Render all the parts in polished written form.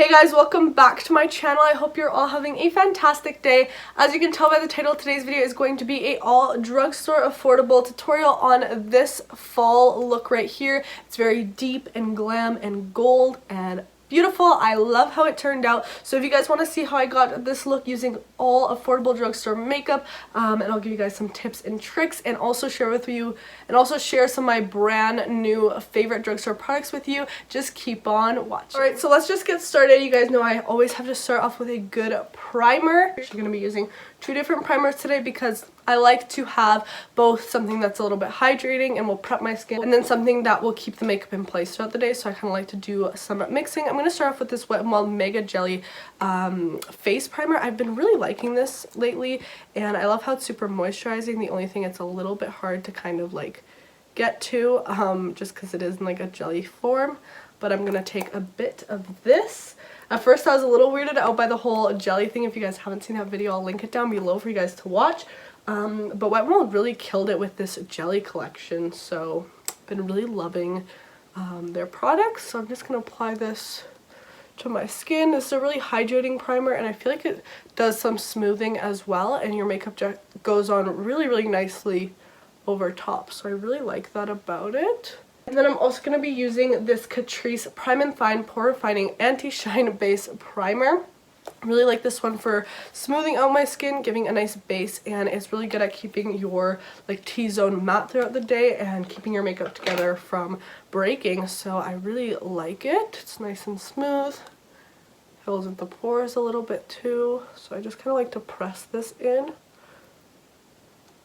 Hey guys, welcome back to my channel. I hope you're all having a fantastic day. As you can tell by the title, today's video is going to be a all drugstore affordable tutorial on this fall look right here. It's very deep and glam and gold and beautiful. I love how it turned out. So if you guys want to see how I got this look using all affordable drugstore makeup, and I'll give you guys some tips and tricks and also share with you and also share some of my brand new favorite drugstore products with you, just keep on watching. Alright, so let's just get started. You guys know I always have to start off with a good primer. I'm going to be using two different primers today because I like to have both something that's a little bit hydrating and will prep my skin, and then something that will keep the makeup in place throughout the day. So I kind of like to do some mixing. I'm going to start off with this Wet n Wild Mega Jelly face primer. I've been really liking this lately and I love how it's super moisturizing. The only thing, it's a little bit hard to kind of like get to just because it is in like a jelly form. But I'm going to take a bit of this. At first I was a little weirded out by the whole jelly thing. If you guys haven't seen that video, I'll link it down below for you guys to watch. But Wet n Wild really killed it with this jelly collection, so I've been really loving their products. So I'm just going to apply this to my skin. This is a really hydrating primer and I feel like it does some smoothing as well, and your makeup goes on really nicely over top. So I really like that about it. And then I'm also going to be using this Catrice Prime and Fine Pore Refining Anti-Shine Base Primer. I really like this one for smoothing out my skin, giving a nice base, and it's really good at keeping your like T-zone matte throughout the day and keeping your makeup together from breaking. So I really like it. It's nice and smooth. Fills in the pores a little bit too. So I just kind of like to press this in.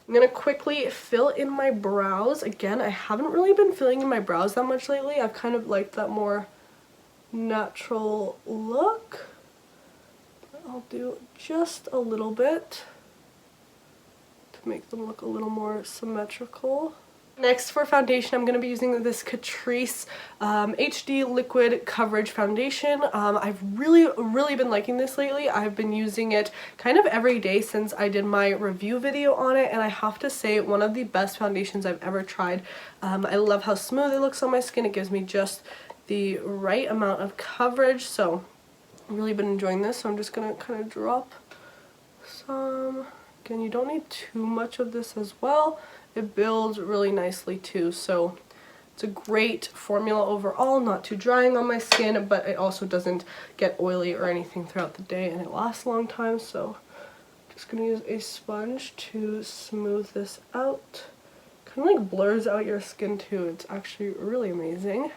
I'm going to quickly fill in my brows. Again, I haven't really been filling in my brows that much lately. I've kind of liked that more natural look. I'll do just a little bit to make them look a little more symmetrical. Next, for foundation, I'm going to be using this Catrice HD Liquid Coverage Foundation. I've really been liking this lately. I've been using it kind of every day since I did my review video on it, and I have to say, one of the best foundations I've ever tried. I love how smooth it looks on my skin. It gives me just the right amount of coverage, so I've really been enjoying this. So I'm just going to kind of drop some. Again, you don't need too much of this as well. It builds really nicely too, so it's a great formula overall, not too drying on my skin, but it also doesn't get oily or anything throughout the day, and it lasts a long time. So I'm just going to use a sponge to smooth this out. Kind of like blurs out your skin too. It's actually really amazing.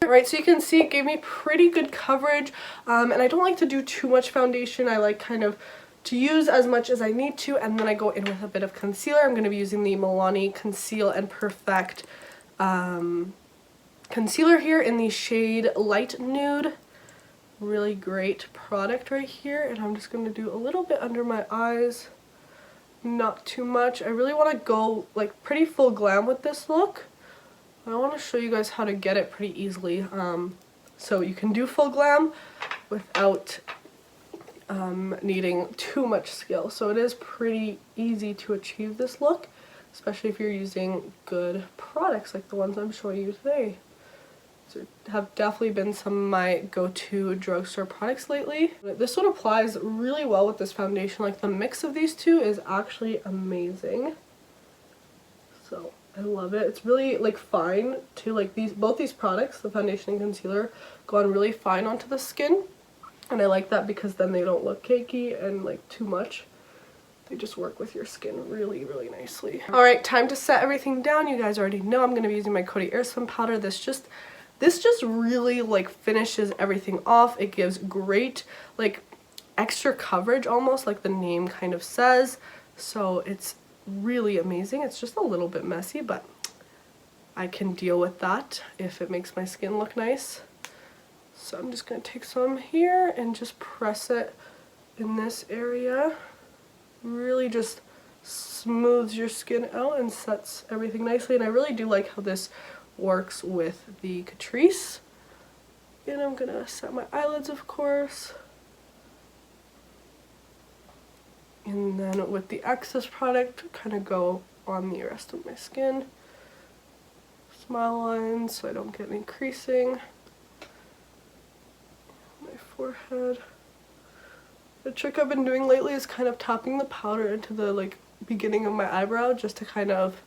Alright, so you can see it gave me pretty good coverage, and I don't like to do too much foundation. I like kind of to use as much as I need to, and then I go in with a bit of concealer. I'm going to be using the Milani Conceal and Perfect concealer here in the shade Light Nude. Really great product right here, and I'm just going to do a little bit under my eyes, not too much. I really want to go like pretty full glam with this look. I want to show you guys how to get it pretty easily, so you can do full glam without needing too much skill. So it is pretty easy to achieve this look, especially if you're using good products like the ones I'm showing you today. So have definitely been some of my go-to drugstore products lately. This one applies really well with this foundation. Like the mix of these two is actually amazing. So I love it. It's really like fine to like both these products, the foundation and concealer, go on really fine onto the skin. And I like that because then they don't look cakey and like too much. They just work with your skin really nicely. Alright, time to set everything down. You guys already know I'm going to be using my Coty Airspun powder. This just really like finishes everything off. It gives great like extra coverage, almost like the name kind of says. So it's really amazing. It's just a little bit messy, but I can deal with that if it makes my skin look nice. So I'm just going to take some here and just press it in this area. Really just smooths your skin out and sets everything nicely. And I really do like how this works with the Catrice. And I'm going to set my eyelids, of course. And then with the excess product, kind of go on the rest of my skin. Smile lines so I don't get any creasing. forehead. The trick I've been doing lately is kind of tapping the powder into the like beginning of my eyebrow just to kind of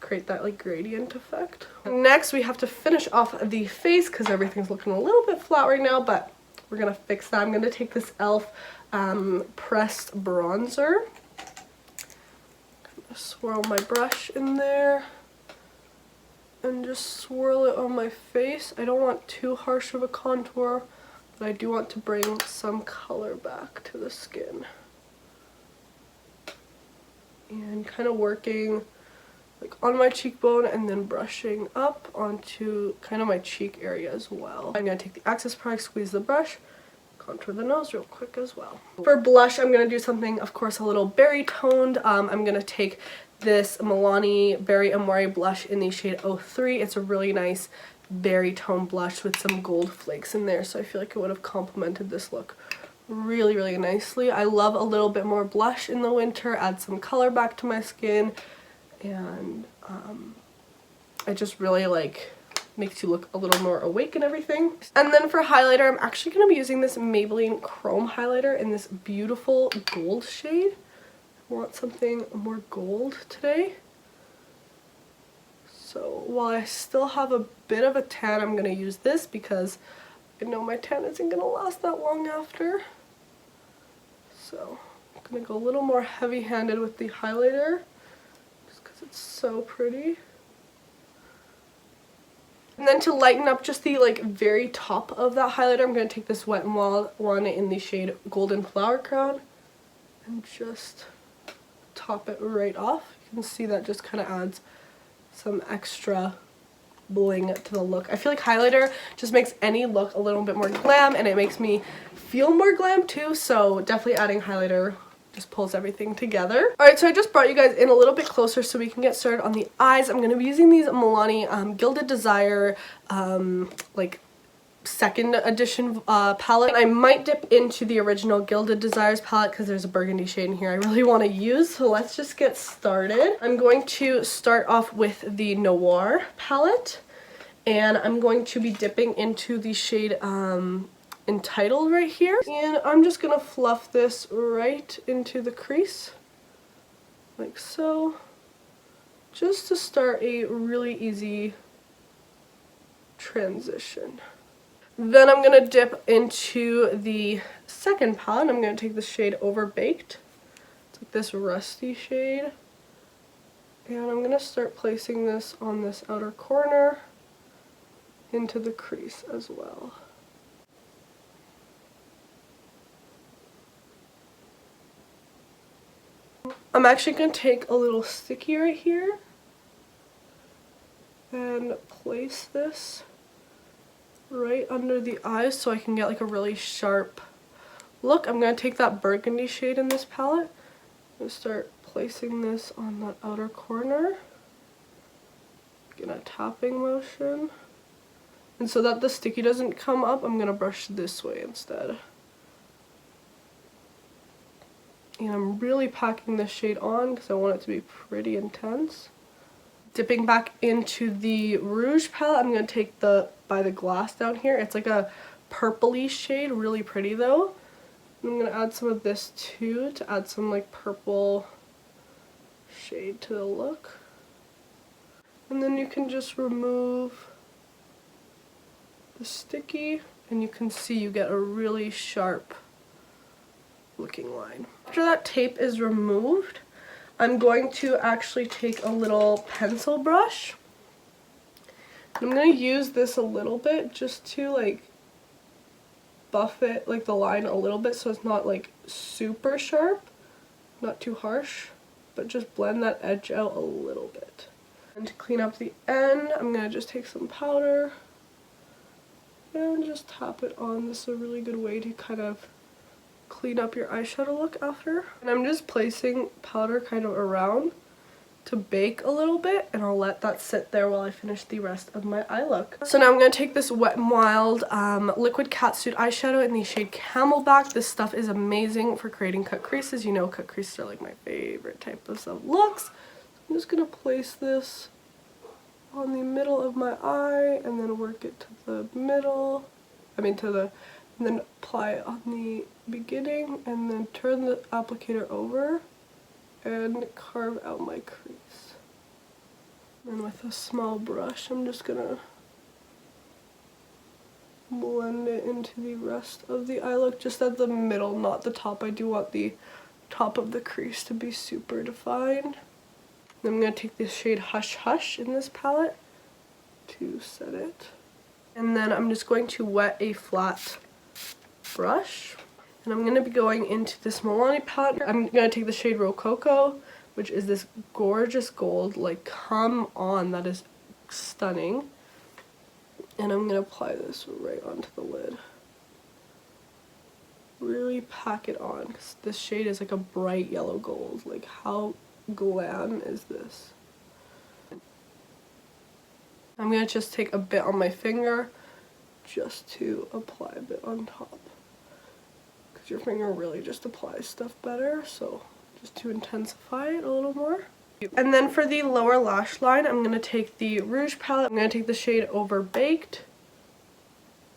create that like gradient effect. Next we have to finish off the face because everything's looking a little bit flat right now, but we're gonna fix that. I'm gonna take this e.l.f. Pressed bronzer. Swirl my brush in there and just swirl it on my face. I don't want too harsh of a contour, but I do want to bring some color back to the skin. And kind of working like on my cheekbone and then brushing up onto kind of my cheek area as well. I'm going to take the Access product, squeeze the brush, contour the nose real quick as well. For blush, I'm going to do something, of course, a little berry toned. I'm going to take this Milani Berry Amore blush in the shade 03. It's a really nice berry tone blush with some gold flakes in there, so I feel like it would have complemented this look really, really nicely. I love a little bit more blush in the winter, add some color back to my skin, and it just really like makes you look a little more awake and everything. And then for highlighter, I'm actually going to be using this Maybelline Chrome highlighter in this beautiful gold shade. I want something more gold today. So while I still have a bit of a tan, I'm going to use this because I know my tan isn't going to last that long after. So I'm going to go a little more heavy-handed with the highlighter just because it's so pretty. And then to lighten up just the like very top of that highlighter, I'm going to take this Wet n Wild one in the shade Golden Flower Crown and just top it right off. You can see that just kind of adds some extra bling to the look. I feel like highlighter just makes any look a little bit more glam, and it makes me feel more glam too, so definitely adding highlighter just pulls everything together. Alright, so I just brought you guys in a little bit closer so we can get started on the eyes. I'm going to be using these Milani Gilded Desire like second edition palette. I might dip into the original Gilded Desires palette because there's a burgundy shade in here I really want to use, so let's just get started. I'm going to start off with the Noir palette, and I'm going to be dipping into the shade Entitled right here, and I'm just gonna fluff this right into the crease like so, just to start a really easy transition. Then I'm gonna dip into the second palette. I'm gonna take the shade Overbaked. It's like this rusty shade, and I'm gonna start placing this on this outer corner into the crease as well. I'm actually going to take a little sticky right here and place this right under the eyes so I can get like a really sharp look. I'm going to take that burgundy shade in this palette and start placing this on that outer corner in a tapping motion. And so that the sticky doesn't come up, I'm going to brush this way instead. And I'm really packing this shade on because I want it to be pretty intense. Dipping back into the Rouge palette, I'm going to take the By the Glass down here. It's like a purpley shade, really pretty though. And I'm going to add some of this too to add some like purple shade to the look. And then you can just remove the sticky and you can see you get a really sharp looking line. After that tape is removed, I'm going to actually take a little pencil brush. I'm going to use this a little bit just to like buff it, like the line a little bit so it's not like super sharp, not too harsh, but just blend that edge out a little bit. And to clean up the end, I'm going to just take some powder and just tap it on. This is a really good way to kind of clean up your eyeshadow look after. And I'm just placing powder kind of around to bake a little bit, and I'll let that sit there while I finish the rest of my eye look. So now I'm going to take this Wet n Wild Liquid Catsuit eyeshadow in the shade Camelback. This stuff is amazing for creating cut creases. You know cut creases are like my favorite type of looks. I'm just going to place this on the middle of my eye and then work it to the middle, to the and then apply it on the beginning, and then turn the applicator over and carve out my crease. And with a small brush, I'm just gonna blend it into the rest of the eye look, just at the middle, not the top. I do want the top of the crease to be super defined. Then I'm going to take this shade Hush Hush in this palette to set it. And then I'm just going to wet a flat brush. And I'm going to be going into this Milani palette. I'm going to take the shade Rococo, which is this gorgeous gold. Like, come on, that is stunning. And I'm going to apply this right onto the lid. Really pack it on, because this shade is like a bright yellow gold. Like, how glam is this? I'm going to just take a bit on my finger just to apply a bit on top. Because your finger really just applies stuff better, so just to intensify it a little more. And then for the lower lash line, I'm going to take the Rouge palette. I'm going to take the shade Overbaked.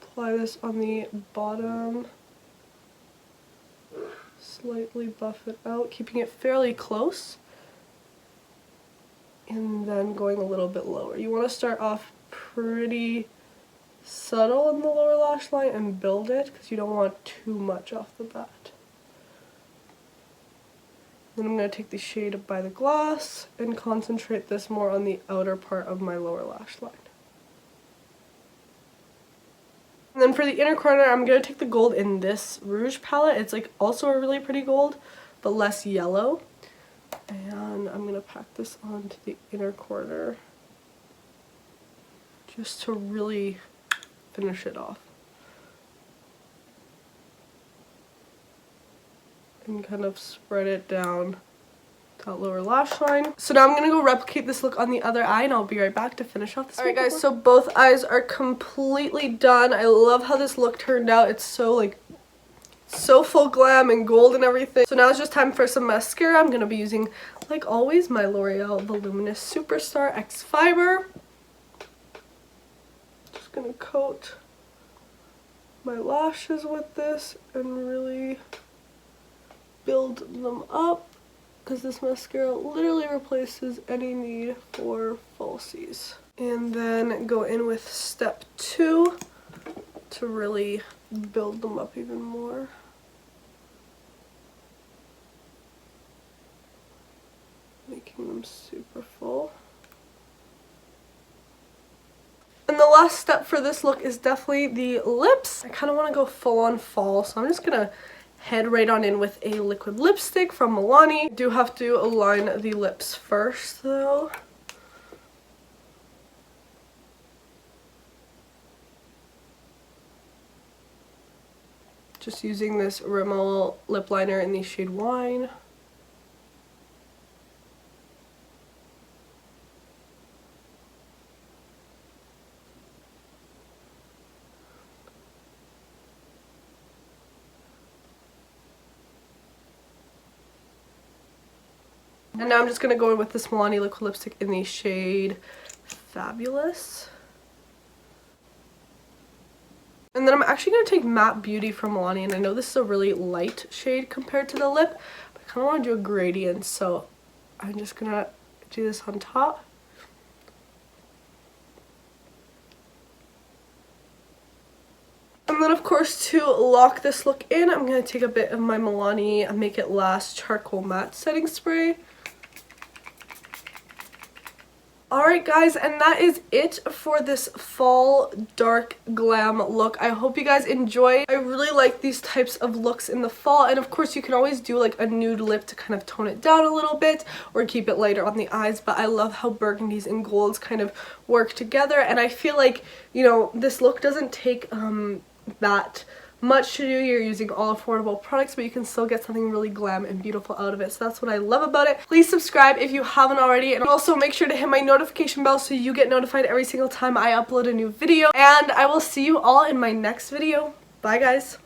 Apply this on the bottom. Slightly buff it out, keeping it fairly close. And then going a little bit lower. You want to start off pretty subtle in the lower lash line and build it, because you don't want too much off the bat. Then I'm going to take the shade By the Glass and concentrate this more on the outer part of my lower lash line. And then for the inner corner, I'm going to take the gold in this Rouge palette. It's like also a really pretty gold, but less yellow. And I'm going to pack this onto the inner corner just to really finish it off. And kind of spread it down that lower lash line. So now I'm gonna go replicate this look on the other eye, and I'll be right back to finish off this. Alright guys, so both eyes are completely done. I love how this look turned out. It's so full glam and gold and everything. So now it's just time for some mascara. I'm gonna be using, like always, my L'Oreal Voluminous Superstar X Fiber. Just gonna coat my lashes with this and really build them up, because this mascara literally replaces any need for falsies. And then go in with step 2 to really build them up even more. Making them super full. And the last step for this look is definitely the lips. I kind of want to go full on fall, so I'm just gonna head right on in with a liquid lipstick from Milani. I do have to align the lips first though. Just using this Rimmel lip liner in the shade Wine. And now I'm just going to go in with this Milani liquid lipstick in the shade Fabulous. And then I'm actually going to take Matte Beauty from Milani, and I know this is a really light shade compared to the lip, but I kind of want to do a gradient, so I'm just going to do this on top. And then of course, to lock this look in, I'm going to take a bit of my Milani Make It Last Charcoal Matte Setting Spray. Alright guys, and that is it for this fall dark glam look. I hope you guys enjoy. I really like these types of looks in the fall, and of course you can always do like a nude lip to kind of tone it down a little bit or keep it lighter on the eyes, but I love how burgundies and golds kind of work together, and I feel like, you know, this look doesn't take that much to do. You're using all affordable products, but you can still get something really glam and beautiful out of it. So that's what I love about it. Please subscribe if you haven't already, and also make sure to hit my notification bell so you get notified every single time I upload a new video. And I will see you all in my next video. Bye guys.